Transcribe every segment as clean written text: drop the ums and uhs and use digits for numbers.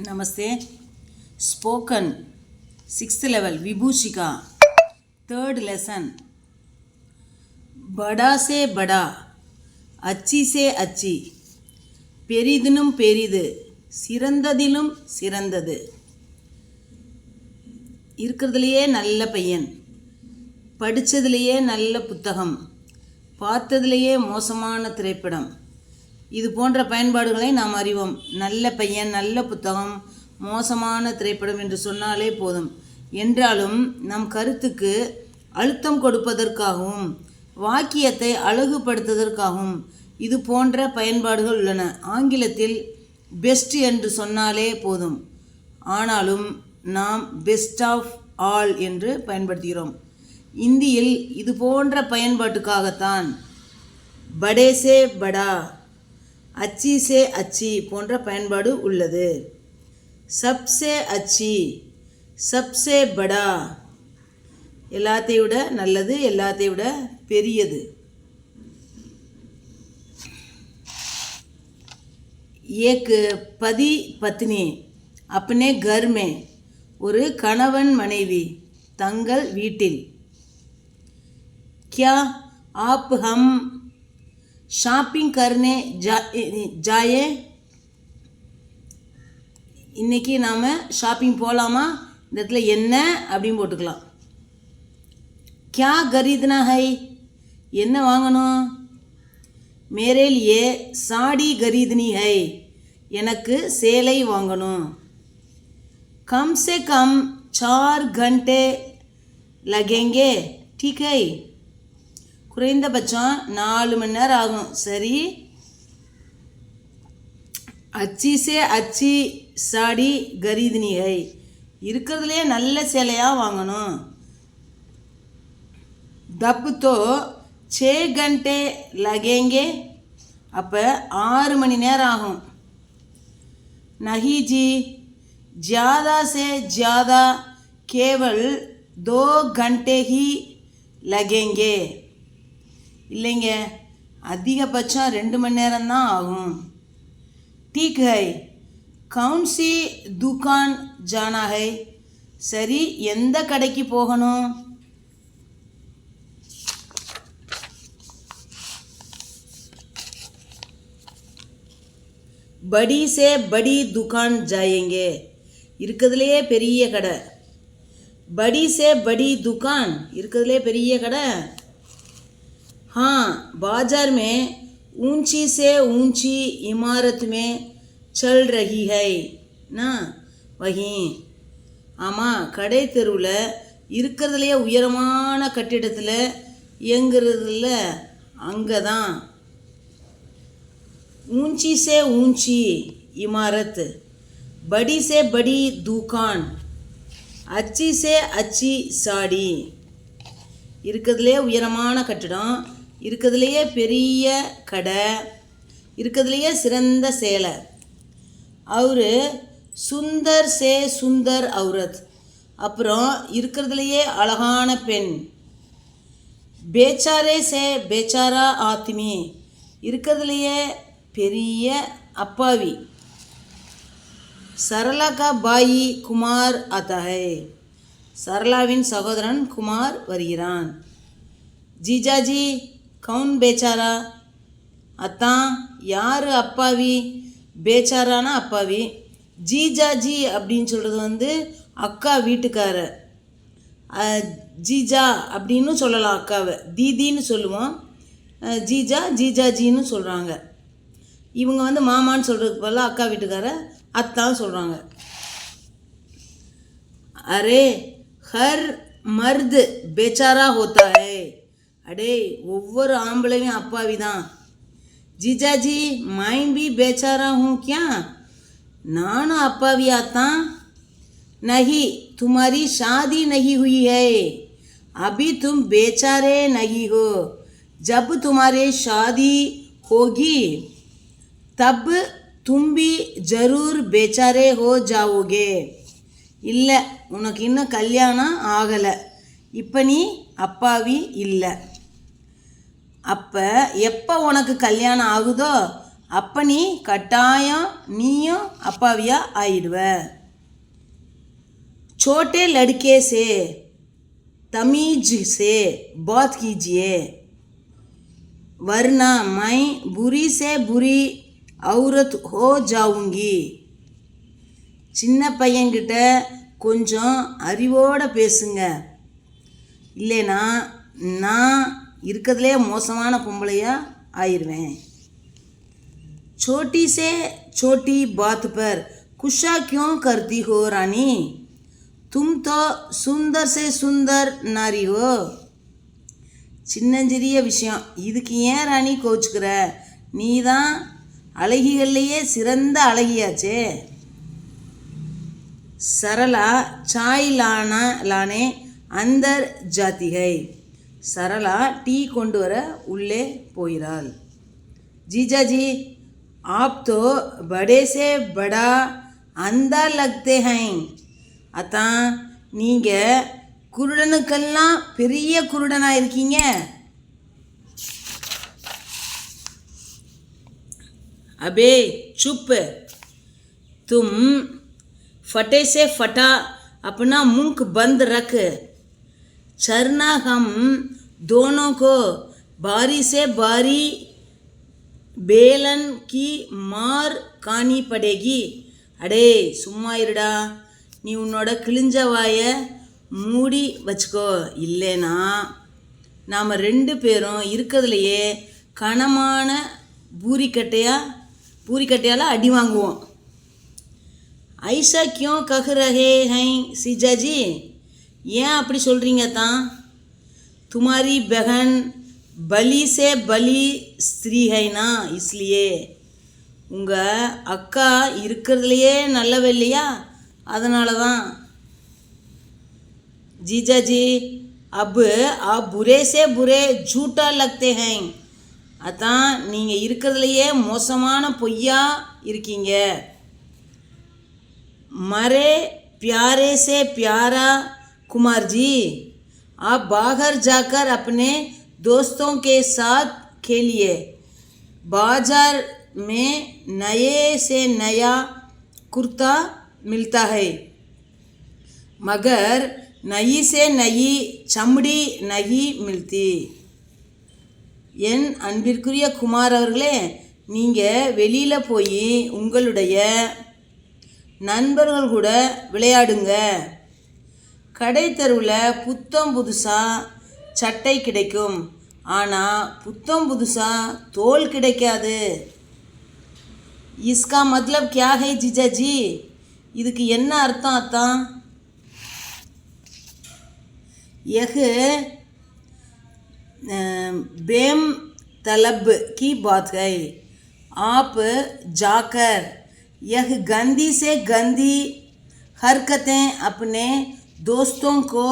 नमस्ते। Spoken 6th level विभूषिका 3rd lesson बड़ा से बड़ा अच्छी से अच्छी பெரிதினும் பெரிது சிறந்ததிலும் சிறந்தது இருக்கிறதுலையே நல்ல பையன் படித்ததுலேயே நல்ல புத்தகம் பார்த்ததுலேயே மோசமான திரைப்படம் இது போன்ற பயன்பாடுகளை நாம் அறிவோம். நல்ல பையன், நல்ல புத்தகம், மோசமான திரைப்படம் என்று சொன்னாலே போதும். என்றாலும் நம் கருத்துக்கு அழுத்தம் கொடுப்பதற்காகவும் வாக்கியத்தை அழகுபடுத்துவதற்காகவும் இது போன்ற பயன்பாடுகள் உள்ளன. ஆங்கிலத்தில் பெஸ்ட் என்று சொன்னாலே போதும், ஆனாலும் நாம் பெஸ்ட் ஆஃப் ஆல் என்று பயன்படுத்துகிறோம். இந்தியில் இது போன்ற பயன்பாட்டுக்காகத்தான் படே சே படா, அச்சி சே அச்சி போன்ற பயன்பாடு உள்ளது. சப்சே அச்சி, சப்சே படா, எல்லாத்தையும் விட நல்லது, எல்லாத்தையும் விட பெரியது. ஏக் பதி பத்னி அப்னே கர் மே, ஒரு கணவன் மனைவி தங்கள் வீட்டில். क्या आप हम ஷாப்பிங் करने जाए, இன்றைக்கி நாம் ஷாப்பிங் போகலாமா? இந்த இடத்துல என்ன அப்படின்னு போட்டுக்கலாம். क्या खरीदना है, என்ன வாங்கணும்? मेरे लिए साड़ी खरीदनी है, எனக்கு சேலை வாங்கணும். कम से कम 4 घंटे लगेंगे, ठीक है, குறைந்தபட்சம் 4 மணி நேரம் ஆகும். சரி. அச்சி சே அச்சி சாடி கரீதனி ஹை, இருக்கிறதுலே நல்ல சேலையாக வாங்கணும். தப் தோ 6 घंटे लगेंगे, அப்போ 6 மணி நேரம் ஆகும். நஹி ஜி, ज़्यादा से ज़्यादा केवल 2 घंटे ही लगेंगे, இல்லைங்க, அதிகபட்சம் 2 மணி நேரம்தான் ஆகும். ठीक है, कौन सी दुकान जाना है, சரி, எந்த கடைக்கு போகணும்? बड़ी से बड़ी दुकान जाएंगे, இருக்கிறதுலையே பெரிய கடை. बड़ी से बड़ी दुकान, இருக்கிறதுலையே பெரிய கடை. हाँ, बाजार में ऊंची से ऊंची इमारत में चल रही है ना, वहीं. ஆமாம், கடை தெருவில் இருக்கிறதுலையே உயரமான கட்டிடத்தில் இயங்குறதுல அங்கே தான். ऊंची से ऊंची इमारत, बड़ी से बड़ी दुकान, अच्छी से अच्छी साड़ी, இருக்கிறதுலே உயரமான கட்டிடம், இருக்கிறதுலையே பெரிய கடை, இருக்கிறதுலையே சிறந்த சேலை. அவரு சுந்தர் சே சுந்தர் அவுரத், அப்புறம் இருக்கிறதுலையே அழகான பெண். பேச்சாரே சே பேச்சாரா ஆத்மி, இருக்கிறதுலையே பெரிய அப்பாவி. சரளா கா பாயி குமார் ஆத்தா ஹை, சரளாவின் சகோதரன் குமார் வருகிறான். ஜிஜாஜி கவுன் பேச்சாரா, அத்தான் யார் அப்பாவி? பேச்சாரானா அப்பாவி. ஜிஜாஜி அப்படின்னு சொல்கிறது அக்கா வீட்டுக்காரர். ஜிஜா அப்படின்னு சொல்லலாம், அக்காவை தீதின்னு சொல்லுவோம். ஜிஜா ஜிஜாஜின்னு சொல்கிறாங்க. இவங்க மாமான்னு சொல்கிறதுக்கு பதிலாக அக்கா வீட்டுக்காரர் அத்தான் சொல்கிறாங்க. அரே ஹர் மர்து பேச்சாரா ஹோத்தா ஹை, அடே ஒவ்வொரு ஆம்பளையும் அப்பாவி தான். ஜிஜாஜி मैं भी बेचारा हूँ क्या, நானும் அப்பாவியாத்தான். नहीं, तुम्हारी शादी नहीं हुई है, अभी तुम बेचारे नहीं हो, जब तुम्हारी शादी होगी तब तुम भी जरूर बेचारे हो जाओगे. இல்லை, உனக்கு இன்னும் கல்யாணம் ஆகலை, இப்போ நீ அப்பாவி இல்லை. அப்போ எப்போ உனக்கு கல்யாணம் ஆகுதோ அப்போ நீ கட்டாயம் நீயும் அப்பாவியா ஆயிடுவ. छोटे लड़के से तमीज से बात कीजिए वरना मैं बुरी से बुरी औरत हो जाऊंगी. சின்ன பையன்கிட்ட கொஞ்சம் அறிவோடு பேசுங்க, இல்லைனா நான் இருக்கிறதுலே மோசமான பொம்பளையா ஆயிடுவேன். छोटी से छोटी बात पर गुस्सा क्यों करती हो रानी? तुम तो सुंदर से सुंदर नारी हो. சின்னஞ்சிறிய விஷயம், இதுக்கு ஏன் ராணி கோச்சுக்கிற? நீ தான் அழகிகள்லையே சிறந்த அழகியாச்சே. சரளா சாய் லானே அந்தர் ஜாத்திகை. சரளா டீ கொண்டு வர உள்ளே போகிறாள். ஜீஜாஜி आप तो बड़े से बड़ा अंधा लगते हैं. அதான் நீங்கள் குருடனுக்கெல்லாம் பெரிய குருடனாக இருக்கீங்க. अबे चुप, तुम फटे से फटा अपना मुंह बंद रख. चरना हम दोनों को बारी से बारी बेलन की मार खानी पड़ेगी. अडे சும்மா இருடா, நீ உன்னோட கிழிஞ்ச வாயை மூடி வச்சுக்கோ, இல்லைனா நாம் 2 பேரும் இருக்கிறதுலையே கனமான பூரிக்கட்டையால் அடி வாங்குவோம். ஐசா கியோ கஹ் ரஹே ஹை சிஜாஜி? ஏன் அப்படி சொல்கிறீங்க தான்? துமாரி பெஹன் பலி சே பலி ஸ்திரீ ஹைனா இஸ்லியே. உங்கள் அக்கா இருக்கிறதுலையே நல்லவ இல்லையா, அதனால தான். जीजाजी अब आप बुरे से बुरे झूठा लगते हैं. அதான் நீங்கள் இருக்கிறதுலையே மோசமான பொய்யா இருக்கீங்க. मरे प्यारे से प्यारा कुमार जी, आप बाहर जाकर अपने दोस्तों के साथ खेलिए. बाजार में नए से नया कुर्ता मिलता है, मगर नई से नई चमड़ी नहीं मिलती. என் அன்பிற்குரிய குமார் அவர்களே, நீங்கள் வெளியில் போய் உங்களுடைய நண்பர்கள் கூட விளையாடுங்க. கடை தெருவில் புத்தம் புதுசாக சட்டை கிடைக்கும், ஆனால் புத்தம் புதுசாக தோல் கிடைக்காது. इसका मतलब क्या है जीजाजी? இதுக்கு என்ன அர்த்தம் அத்தான்? यह बेम तलब की बात है. आप जाकर यह गंदी से गंदी हरकतें अपने दोस्तों को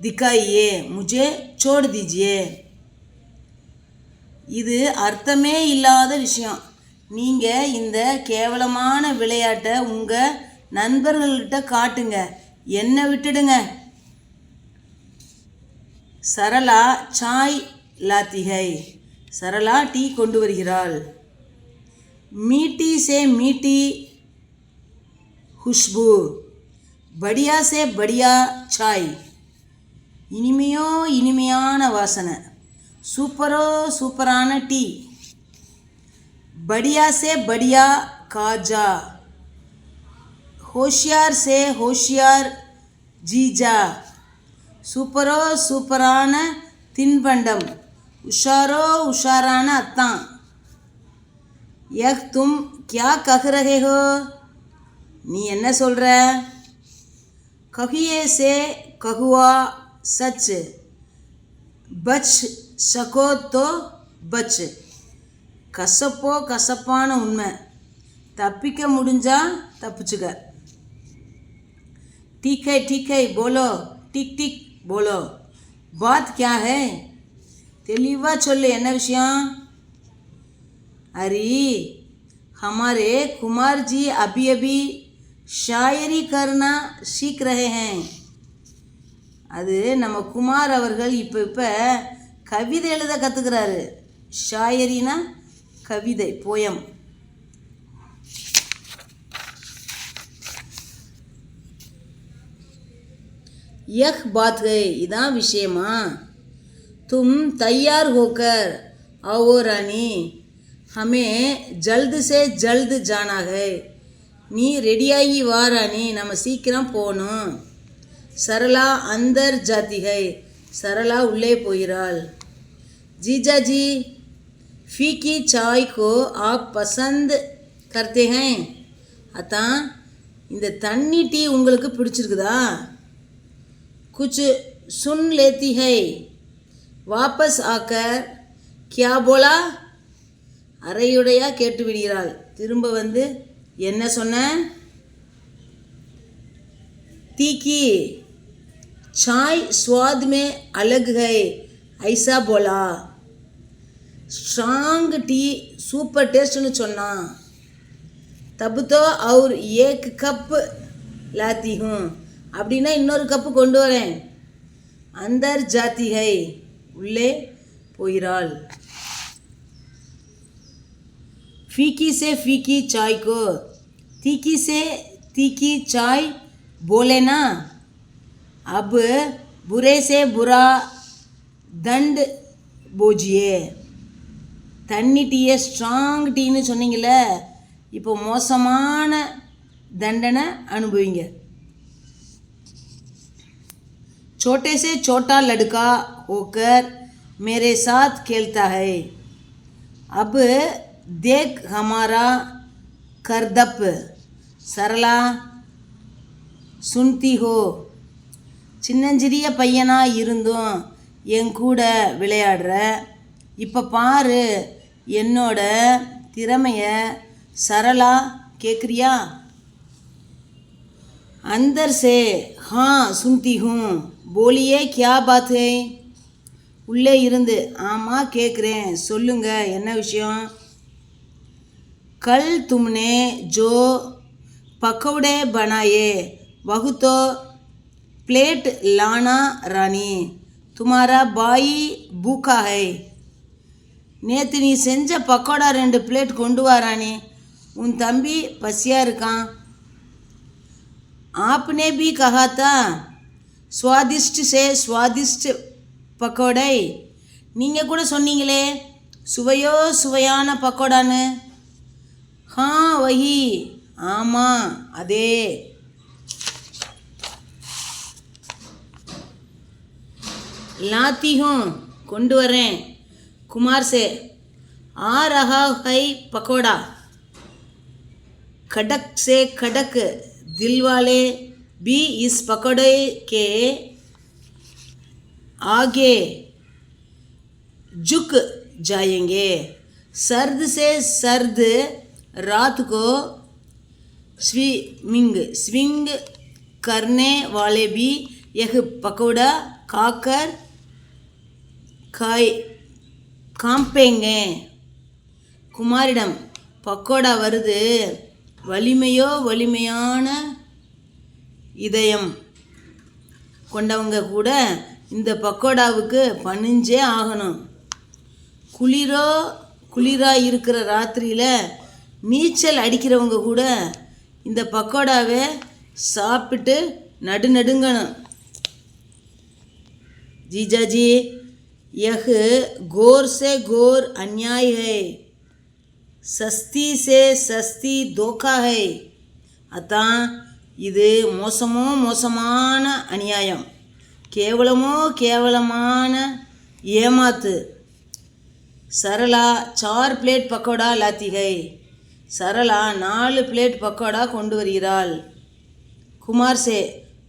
दिखाइए, मुझे छोड़ दीजिए. இது அர்த்தமே இல்லாத விஷயம். நீங்கள் இந்த கேவலமான விளையாட்டை உங்கள் நண்பர்கள்கிட்ட காட்டுங்க, என்னை விட்டுடுங்க. சரளா சாய் லாத்தி ஹை. சரளா டீ கொண்டு வருகிறாள். மீட்டி சே மீட்டி खुशबू, बढ़िया से बढ़िया சாய். இனிமையோ இனிமையான வாசனை, சூப்பரோ சூப்பரான டீ. बढ़िया से बढ़िया காஜா, होशियार से होशियार जीजा. சூப்பரோ சூப்பரான தின்பண்டம், உஷாரோ உஷாரான அத்தான். யக் தும் கியா கஹ் ரஹே ஹோ? நீ என்ன சொல்கிற? கஹியே சே கஹுவா சச், பச் சகோ தோ பச். கசப்போ கசப்பான உண்மை, தப்பிக்க முடிஞ்சா தப்பிச்சுக்க. ठीक है बोलो, टिक टिक बोलो. बात क्या है? தெளிவாக சொல்லு, என்ன விஷயம்? अरे हमारे कुमार जी अभी अभी शायरी करना सीख रहे हैं. அது நம்ம குமார் அவர்கள் இப்போ கவிதை எழுத கற்றுக்கிறாரு. ஷாயரினா கவிதை போயம். यह बात है इதான் விஷயமா. तुम तैयार होकर आओ रानी, हमें जल्द से जल्द जाना है. நீ ரெடியாகி வா ராணி, நம்ம சீக்கிரம் போகணும். सरला अंदर जाती है, सरला உள்ளே போகிறாள். जीजा जी फीकी चाय को आप पसंद करते हैं. அதான் இந்த தண்ணி டீ உங்களுக்கு பிடிச்சிருக்குதா? कुछ सुन लेती है. वापस आकर क्या बोला? அரையுடையா கேட்டு விடுகிறாள். திரும்ப வந்து என்ன சொன்ன? तीखी चाय स्वाद में अलग है ऐसा बोला. स्ट्रांग टी सुपर टेस्टनु சொன்னா. तब तो और एक कप लाती हूँ, அப்படின்னா இன்னொரு கப்பு கொண்டு வரேன். अंदर जाती है உள்ளே போகிறாள். फीकी से फीकी चाय को तीखी से तीखी चाय बोले ना. अब बुरे से बुरा दंड बोझिए. தண்ணி டீயை ஸ்ட்ராங் டீன்னு சொன்னீங்கள, இப்போ மோசமான தண்டனை அனுபவிங்க. छोटे से छोटा लड़का होकर मेरे साथ खेलता है. अब देख हमारा करदप. सरला सुनती हो. சின்னஞ்சிறிய பையனாக இருந்தும் என் கூட விளையாடுற, இப்போ பாரு என்னோட திறமைய. சரளா கேட்குறியா? अंदर से हाँ सुनती हूँ, बोलिए क्या बात है. உள்ளே இருந்து ஆமாம் கேட்குறேன், சொல்லுங்க என்ன விஷயம். कल तुमने जो पकौड़े बनाए वह तो प्लेट लाना रानी, तुम्हारा भाई भूखा है. நேற்று நீ செஞ்ச பக்கோடா 2 பிளேட் கொண்டு வா ராணி, உன் தம்பி பசியாக இருக்கான். आपने भी कहा था स्वादिष्ट से स्वादिष्ट पकौड़े. நீங்கள் கூட சொன்னீங்களே சுவையோ சுவையான பக்கோடான்னு. हाँ वही, ஆமாம் அதே. लाती हूँ கொண்டு வரேன். कुमार से आ रहा है पकौड़ा. खड़क से खड़क दिल वाले भी इस पकौड़े के आगे झुक जाएंगे. सर्द से सर्द रात को स्विंग करने वाले भी यह पकौड़ा खाकर காம்பேங்க. குமாரிடம் பக்கோடா வருது, வலிமையோ வலிமையான இதயம் கொண்டவங்க கூட இந்த பக்கோடாவுக்கு பணிஞ்சே ஆகணும். குளிராக இருக்கிற ராத்திரியில் நீச்சல் அடிக்கிறவங்க கூட இந்த பக்கோடாவை சாப்பிட்டு நடுநடுங்கணும். ஜீஜாஜி यह घोर से घोर अन्याय है, सस्ती से सस्ती धोखा है. அதான் இது மோசமோ மோசமான அநியாயம், கேவலமோ கேவலமான ஏமாத்து. सरला 4 प्लेट पकौड़ा लाती है. सरला 4 प्लेट पकौड़ा கொண்டு வருகிறாள். कुमार से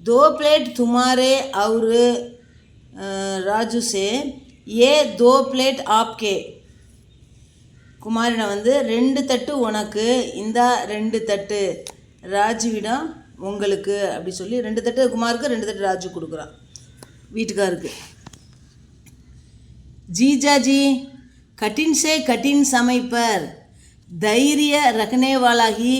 2 प्लेट तुम्हारे और राजू से ये 2 प्लेट आपके. குமாரிடம் வந்து 2 தட்டு உனக்கு, இந்த 2 தட்டு ராஜுவிடம் உங்களுக்கு அப்படி சொல்லி 2 தட்டு குமாருக்கு 2 தட்டு ராஜு கொடுக்குறான் வீட்டுக்காருக்கு. जीजा जी कठिन से कठिन समय पर धैर्य रखने वाला ही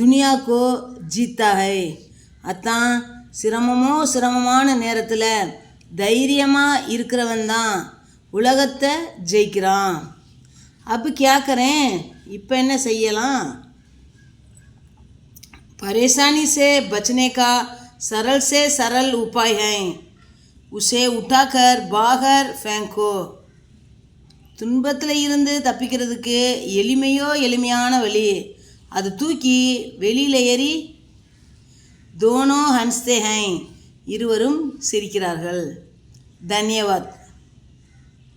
दुनिया को जीता है. அதான் சிரமமான நேரத்தில் தைரியமாக இருக்கிறவன் தான் உலகத்தை ஜெயிக்கிறான். अब क्या करें இப்போ என்ன செய்யலாம் परेशानी से बचने का सरल से सरल उपाय है उसे उठाकर बाहर फेंको துன்பத்தில் இருந்து தப்பிக்கிறதுக்கு எளிமையான வழி அது தூக்கி வெளியில் ஏறி दोनों हंसते हैं இருவரும் சிரிக்கிறார்கள். धन्यवाद.